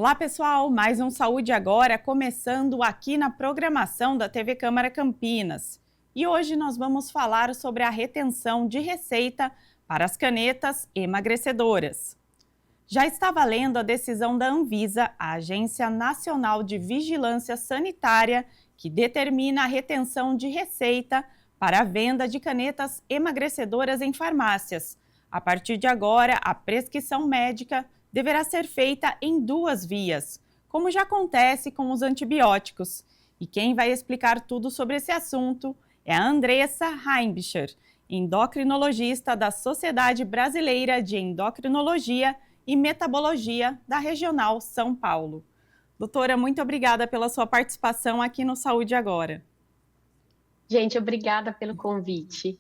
Olá, pessoal! Mais um Saúde Agora, começando aqui na programação da TV Câmara Campinas. E hoje nós vamos falar sobre a retenção de receita para as canetas emagrecedoras. Já está valendo a decisão da Anvisa, a Agência Nacional de Vigilância Sanitária, que determina a retenção de receita para a venda de canetas emagrecedoras em farmácias. A partir de agora, a prescrição médica deverá ser feita em duas vias, como já acontece com os antibióticos. E quem vai explicar tudo sobre esse assunto é a Andressa Heimbicher, endocrinologista da Sociedade Brasileira de Endocrinologia e Metabologia da Regional São Paulo. Doutora, muito obrigada pela sua participação aqui no Saúde Agora. Gente, obrigada pelo convite.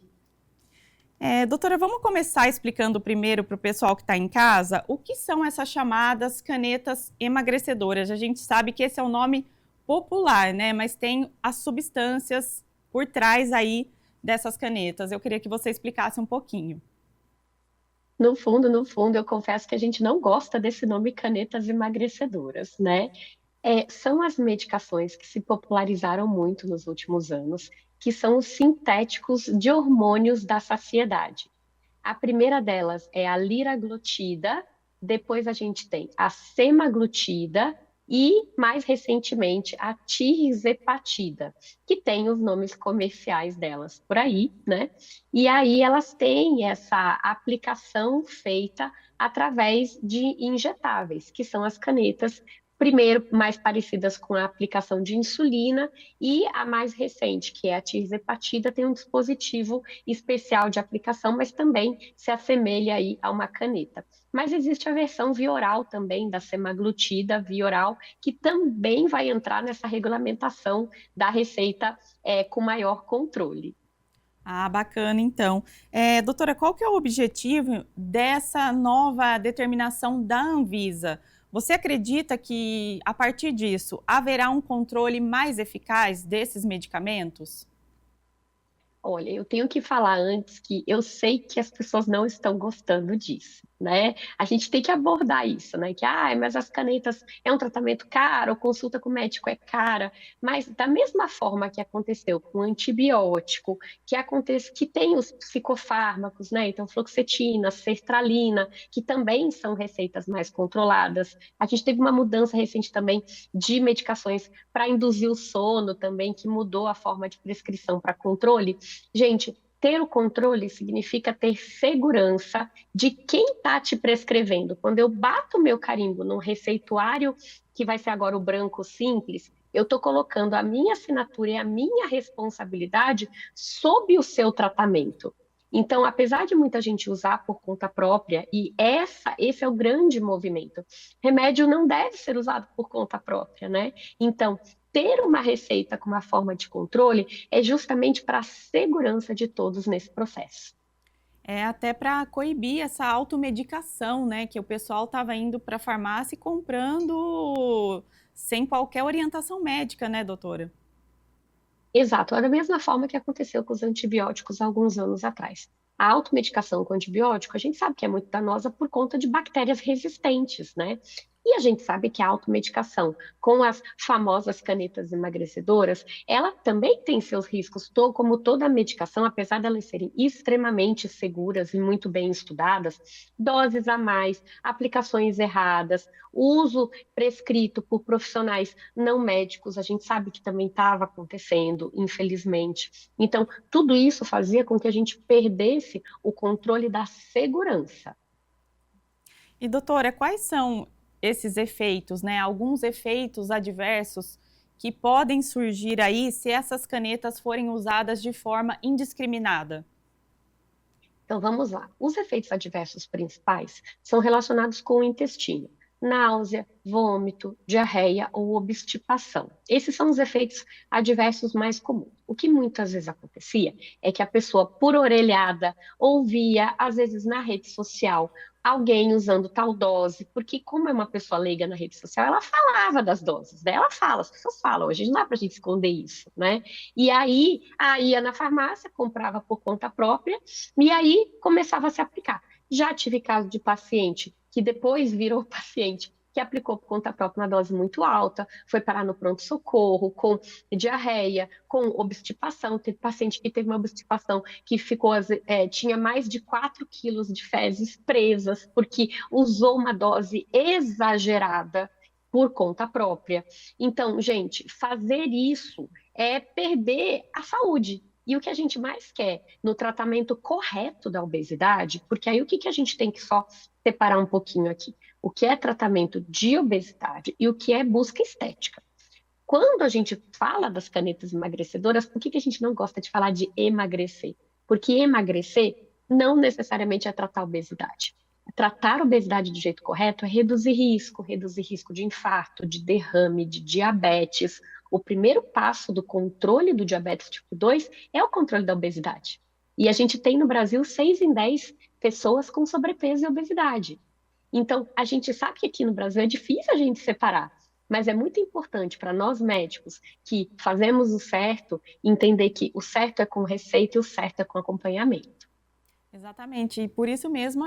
Doutora, vamos começar explicando primeiro para o pessoal que está em casa o que são essas chamadas canetas emagrecedoras. A gente sabe que esse é o nome popular, né? Mas tem as substâncias por trás aí dessas canetas. Eu queria que você explicasse um pouquinho. No fundo, eu confesso que a gente não gosta desse nome canetas emagrecedoras, né? São as medicações que se popularizaram muito nos últimos anos, que são os sintéticos de hormônios da saciedade. A primeira delas é a liraglutida, depois a gente tem a semaglutida e, mais recentemente, a tirzepatida, que tem os nomes comerciais delas por aí, né? E aí elas têm essa aplicação feita através de injetáveis, que são as canetas, primeiro mais parecidas com a aplicação de insulina, e a mais recente, que é a tirzepatida, tem um dispositivo especial de aplicação, mas também se assemelha aí a uma caneta. Mas existe a versão via oral também, da semaglutida via oral, que também vai entrar nessa regulamentação da receita com maior controle. Ah, bacana, então. Doutora, qual que é o objetivo dessa nova determinação da Anvisa? Você acredita que, a partir disso, haverá um controle mais eficaz desses medicamentos? Olha, eu tenho que falar antes que eu sei que as pessoas não estão gostando disso, né? A gente tem que abordar isso, né? Mas as canetas é um tratamento caro, consulta com o médico é cara, mas da mesma forma que aconteceu com o antibiótico, que acontece que tem os psicofármacos, né? Então, fluoxetina, sertralina, que também são receitas mais controladas. A gente teve uma mudança recente também de medicações para induzir o sono também, que mudou a forma de prescrição para controle. Gente, ter o controle significa ter segurança de quem está te prescrevendo. Quando eu bato o meu carimbo num receituário, que vai ser agora o branco simples, eu estou colocando a minha assinatura e a minha responsabilidade sob o seu tratamento. Então, apesar de muita gente usar por conta própria, e esse é o grande movimento, remédio não deve ser usado por conta própria, né? Então, ter uma receita com uma forma de controle é justamente para a segurança de todos nesse processo. É até para coibir essa automedicação, né? Que o pessoal estava indo para a farmácia e comprando sem qualquer orientação médica, né, doutora? Exato, é da mesma forma que aconteceu com os antibióticos há alguns anos atrás. A automedicação com antibiótico, a gente sabe que é muito danosa por conta de bactérias resistentes, né? E a gente sabe que a automedicação com as famosas canetas emagrecedoras, ela também tem seus riscos, como toda medicação, apesar de elas serem extremamente seguras e muito bem estudadas, doses a mais, aplicações erradas, uso prescrito por profissionais não médicos, a gente sabe que também estava acontecendo, infelizmente. Então, tudo isso fazia com que a gente perdesse o controle da segurança. E, doutora, quais são esses efeitos, né? Alguns efeitos adversos que podem surgir aí se essas canetas forem usadas de forma indiscriminada? Então vamos lá. Os efeitos adversos principais são relacionados com o intestino: náusea, vômito, diarreia ou obstipação. Esses são os efeitos adversos mais comuns. O que muitas vezes acontecia é que a pessoa, por orelhada, ouvia, às vezes na rede social, alguém usando tal dose, porque como é uma pessoa leiga na rede social, ela falava das doses, né? Ela fala, as pessoas falam, hoje não dá pra gente esconder isso, né? E aí ia na farmácia, comprava por conta própria, e aí começava a se aplicar. Já tive caso de paciente que depois virou paciente que aplicou por conta própria uma dose muito alta, foi parar no pronto-socorro com diarreia, com obstipação. Teve paciente que teve uma obstipação que ficou, tinha mais de 4 quilos de fezes presas, porque usou uma dose exagerada por conta própria. Então, gente, fazer isso é perder a saúde. E o que a gente mais quer no tratamento correto da obesidade, porque aí o que a gente tem que só separar um pouquinho aqui? O que é tratamento de obesidade e o que é busca estética. Quando a gente fala das canetas emagrecedoras, por que a gente não gosta de falar de emagrecer? Porque emagrecer não necessariamente é tratar a obesidade. Tratar a obesidade do jeito correto é reduzir risco de infarto, de derrame, de diabetes. O primeiro passo do controle do diabetes tipo 2 é o controle da obesidade. E a gente tem no Brasil 6 em 10 pessoas com sobrepeso e obesidade. Então, a gente sabe que aqui no Brasil é difícil a gente separar, mas é muito importante para nós médicos que fazemos o certo, entender que o certo é com receita e o certo é com acompanhamento. Exatamente, e por isso mesmo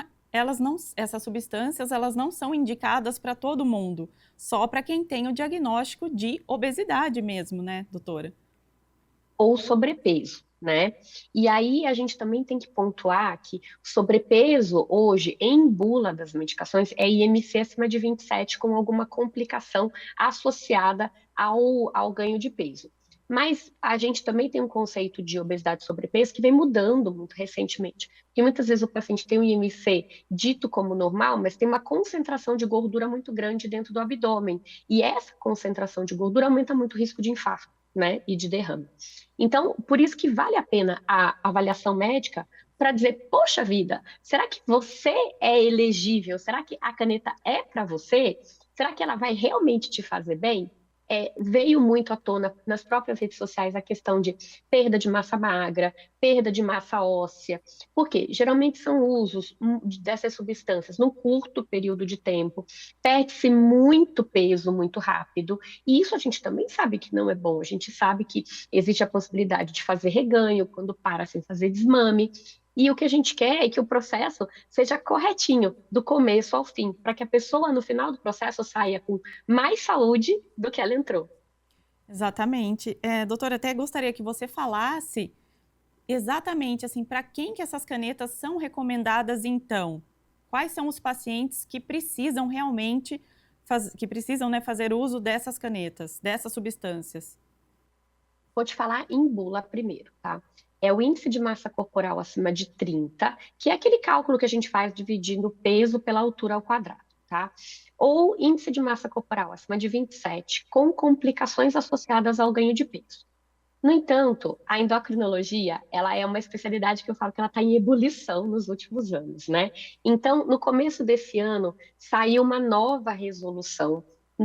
essas substâncias elas não são indicadas para todo mundo, só para quem tem o diagnóstico de obesidade mesmo, né, doutora? Ou sobrepeso, né? E aí a gente também tem que pontuar que o sobrepeso hoje, em bula das medicações, é IMC acima de 27 com alguma complicação associada ao ganho de peso. Mas a gente também tem um conceito de obesidade e sobrepeso que vem mudando muito recentemente. Porque muitas vezes o paciente tem um IMC dito como normal, mas tem uma concentração de gordura muito grande dentro do abdômen. E essa concentração de gordura aumenta muito o risco de infarto, né? E de derrame. Então, por isso que vale a pena a avaliação médica para dizer, poxa vida, será que você é elegível? Será que a caneta é para você? Será que ela vai realmente te fazer bem? Veio muito à tona nas próprias redes sociais a questão de perda de massa magra, perda de massa óssea, porque geralmente são usos dessas substâncias num curto período de tempo, perde-se muito peso muito rápido, e isso a gente também sabe que não é bom, a gente sabe que existe a possibilidade de fazer reganho quando para sem fazer desmame, e o que a gente quer é que o processo seja corretinho, do começo ao fim, para que a pessoa, no final do processo, saia com mais saúde do que ela entrou. Exatamente. Doutora, até gostaria que você falasse exatamente assim, para quem que essas canetas são recomendadas então? Quais são os pacientes que precisam realmente né, fazer uso dessas canetas, dessas substâncias? Vou te falar em bula primeiro, tá? É o índice de massa corporal acima de 30, que é aquele cálculo que a gente faz dividindo o peso pela altura ao quadrado, tá? Ou índice de massa corporal acima de 27, com complicações associadas ao ganho de peso. No entanto, a endocrinologia, ela é uma especialidade que eu falo que ela está em ebulição nos últimos anos, né? Então, no começo desse ano, saiu uma nova resolução,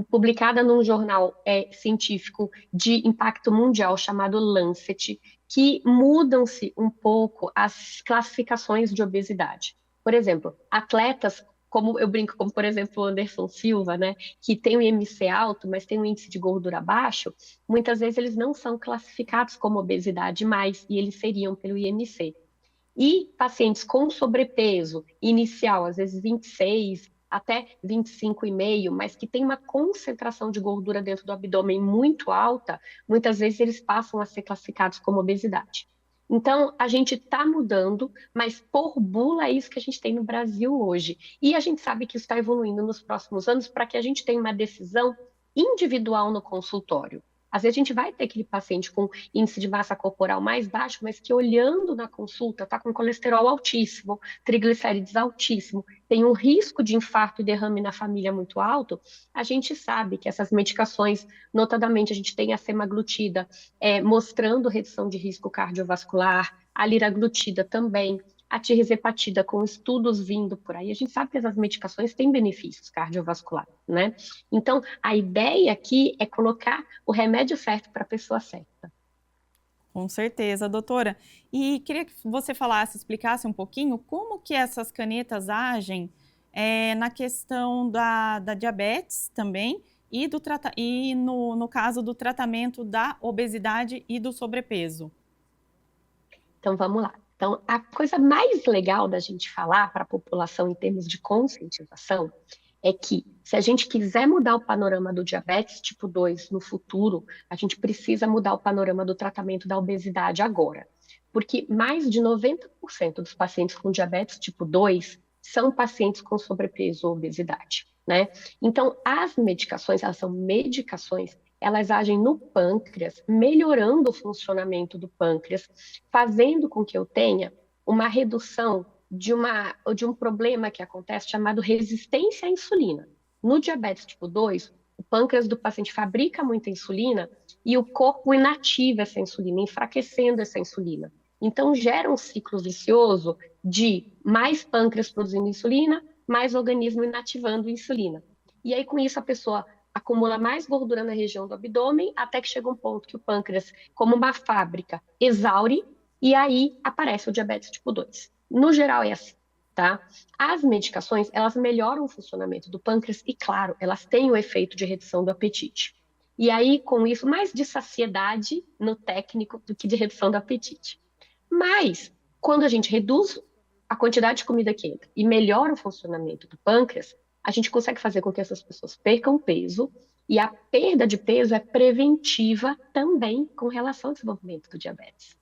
publicada num jornal científico de impacto mundial chamado Lancet, que mudam-se um pouco as classificações de obesidade. Por exemplo, atletas como eu brinco, como por exemplo o Anderson Silva, né, que tem um IMC alto, mas tem um índice de gordura baixo, muitas vezes eles não são classificados como obesidade mais, e eles seriam pelo IMC. E pacientes com sobrepeso inicial, às vezes 26 até 25,5, mas que tem uma concentração de gordura dentro do abdômen muito alta, muitas vezes eles passam a ser classificados como obesidade. Então, a gente está mudando, mas por bula é isso que a gente tem no Brasil hoje. E a gente sabe que isso está evoluindo nos próximos anos para que a gente tenha uma decisão individual no consultório. Às vezes a gente vai ter aquele paciente com índice de massa corporal mais baixo, mas que olhando na consulta está com colesterol altíssimo, triglicérides altíssimo, tem um risco de infarto e derrame na família muito alto. A gente sabe que essas medicações, notadamente a gente tem a semaglutida, mostrando redução de risco cardiovascular, a liraglutida também, a tirzepatida com estudos vindo por aí, a gente sabe que essas medicações têm benefícios cardiovasculares, né? Então, a ideia aqui é colocar o remédio certo para a pessoa certa. Com certeza, doutora. E queria que você falasse, explicasse um pouquinho como que essas canetas agem na questão da diabetes também e no caso do tratamento da obesidade e do sobrepeso. Então, vamos lá. Então, a coisa mais legal da gente falar para a população em termos de conscientização é que, se a gente quiser mudar o panorama do diabetes tipo 2 no futuro, a gente precisa mudar o panorama do tratamento da obesidade agora. Porque mais de 90% dos pacientes com diabetes tipo 2 são pacientes com sobrepeso ou obesidade, né? Então, as medicações, elas são medicações, elas agem no pâncreas, melhorando o funcionamento do pâncreas, fazendo com que eu tenha uma redução de um problema que acontece chamado resistência à insulina. No diabetes tipo 2, o pâncreas do paciente fabrica muita insulina e o corpo inativa essa insulina, enfraquecendo essa insulina. Então, gera um ciclo vicioso de mais pâncreas produzindo insulina, mais organismo inativando insulina. E aí, com isso, a pessoa acumula mais gordura na região do abdômen, até que chega um ponto que o pâncreas, como uma fábrica, exaure, e aí aparece o diabetes tipo 2. No geral é assim, tá? As medicações, elas melhoram o funcionamento do pâncreas e, claro, elas têm o efeito de redução do apetite. E aí, com isso, mais de saciedade no técnico do que de redução do apetite. Mas, quando a gente reduz a quantidade de comida que entra e melhora o funcionamento do pâncreas, a gente consegue fazer com que essas pessoas percam peso, e a perda de peso é preventiva também com relação ao desenvolvimento do diabetes.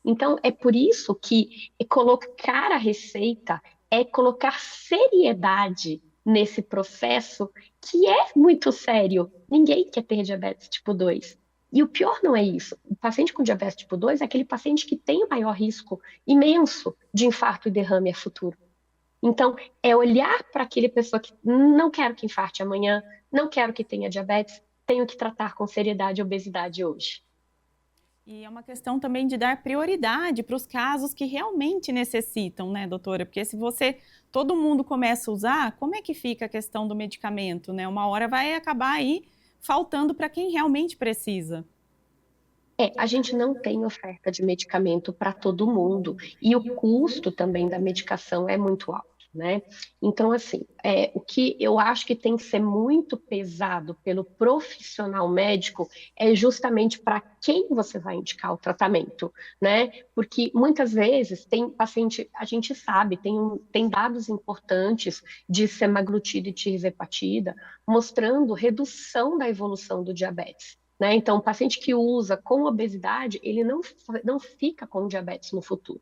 Então, é por isso que colocar a receita é colocar seriedade nesse processo que é muito sério. Ninguém quer ter diabetes tipo 2. E o pior não é isso. O paciente com diabetes tipo 2 é aquele paciente que tem o maior risco imenso de infarto e derrame a futuro. Então, é olhar para aquele pessoa que não quero que infarte amanhã, não quero que tenha diabetes, tenho que tratar com seriedade a obesidade hoje. E é uma questão também de dar prioridade para os casos que realmente necessitam, né, doutora? Porque se todo mundo começa a usar, como é que fica a questão do medicamento, né? Uma hora vai acabar aí faltando para quem realmente precisa. A gente não tem oferta de medicamento para todo mundo e o custo também da medicação é muito alto, né? Então, assim, o que eu acho que tem que ser muito pesado pelo profissional médico é justamente para quem você vai indicar o tratamento, né? Porque muitas vezes tem paciente, a gente sabe, tem dados importantes de semaglutida e tirzepatida mostrando redução da evolução do diabetes. Né? Então, o paciente que usa com obesidade, ele não fica com diabetes no futuro.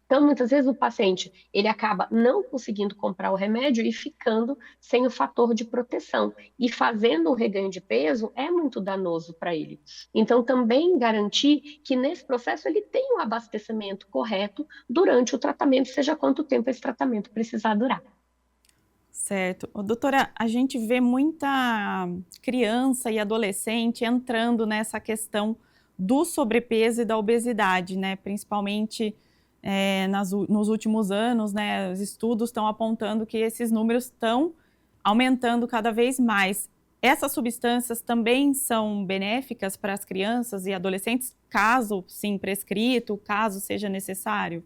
Então, muitas vezes o paciente, ele acaba não conseguindo comprar o remédio e ficando sem o fator de proteção. E fazendo o reganho de peso é muito danoso para ele. Então, também garantir que nesse processo ele tenha o abastecimento correto durante o tratamento, seja quanto tempo esse tratamento precisar durar. Certo. Ô, doutora, a gente vê muita criança e adolescente entrando nessa questão do sobrepeso e da obesidade, né? Principalmente nos últimos anos, né? Os estudos estão apontando que esses números estão aumentando cada vez mais. Essas substâncias também são benéficas para as crianças e adolescentes, caso sim prescrito, caso seja necessário?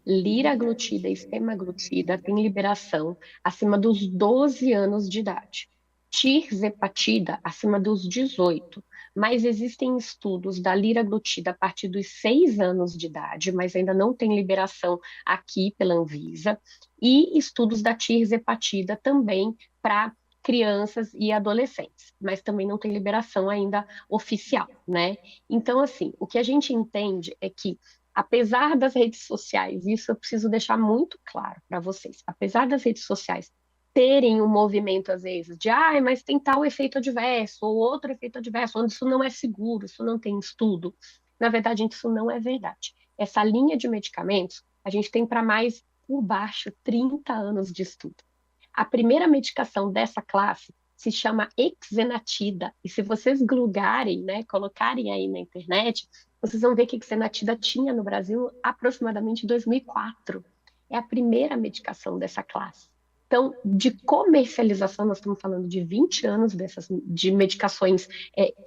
Liraglutida e semaglutida têm liberação acima dos 12 anos de idade. Tirzepatida acima dos 18. Mas existem estudos da liraglutida a partir dos 6 anos de idade, mas ainda não tem liberação aqui pela Anvisa. E estudos da tirzepatida também para crianças e adolescentes, mas também não tem liberação ainda oficial, né? Então, assim, o que a gente entende é que apesar das redes sociais, isso eu preciso deixar muito claro para vocês, apesar das redes sociais terem um movimento, às vezes, de mas tem tal efeito adverso, ou outro efeito adverso, onde isso não é seguro, isso não tem estudo. Na verdade, isso não é verdade. Essa linha de medicamentos, a gente tem para mais, por baixo, 30 anos de estudo. A primeira medicação dessa classe se chama Exenatida, e se vocês glugarem, né, colocarem aí na internet, vocês vão ver que Exenatida tinha no Brasil aproximadamente em 2004. É a primeira medicação dessa classe. Então, de comercialização, nós estamos falando de 20 anos de medicações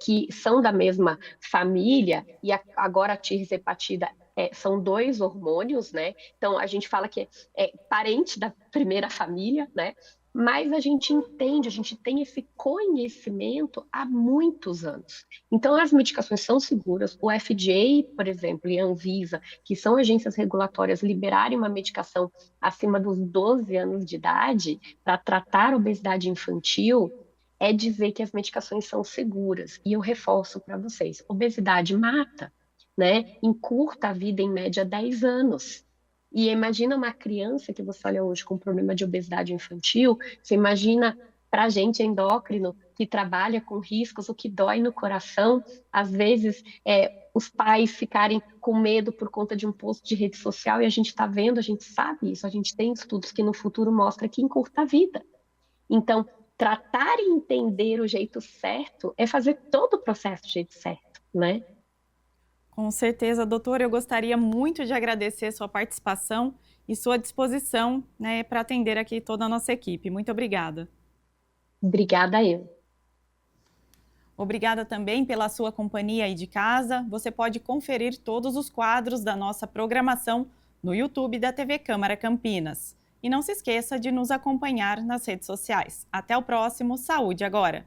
que são da mesma família, e agora a tirzepatida são 2 hormônios, né? Então, a gente fala que é parente da primeira família, né? mas a gente entende, a gente tem esse conhecimento há muitos anos. Então, as medicações são seguras. O FDA, por exemplo, e a Anvisa, que são agências regulatórias, liberarem uma medicação acima dos 12 anos de idade para tratar a obesidade infantil, é dizer que as medicações são seguras. E eu reforço para vocês, obesidade mata, né? Encurta a vida em média 10 anos. E imagina uma criança que você olha hoje com problema de obesidade infantil, você imagina para a gente endócrino que trabalha com riscos, o que dói no coração, às vezes os pais ficarem com medo por conta de um post de rede social, e a gente está vendo, a gente sabe isso, a gente tem estudos que no futuro mostram que encurta a vida. Então, tratar e entender o jeito certo é fazer todo o processo do jeito certo, né? Com certeza, doutor, eu gostaria muito de agradecer sua participação e sua disposição, né, para atender aqui toda a nossa equipe. Muito obrigada. Obrigada eu. Obrigada também pela sua companhia aí de casa. Você pode conferir todos os quadros da nossa programação no YouTube da TV Câmara Campinas. E não se esqueça de nos acompanhar nas redes sociais. Até o próximo Saúde Agora!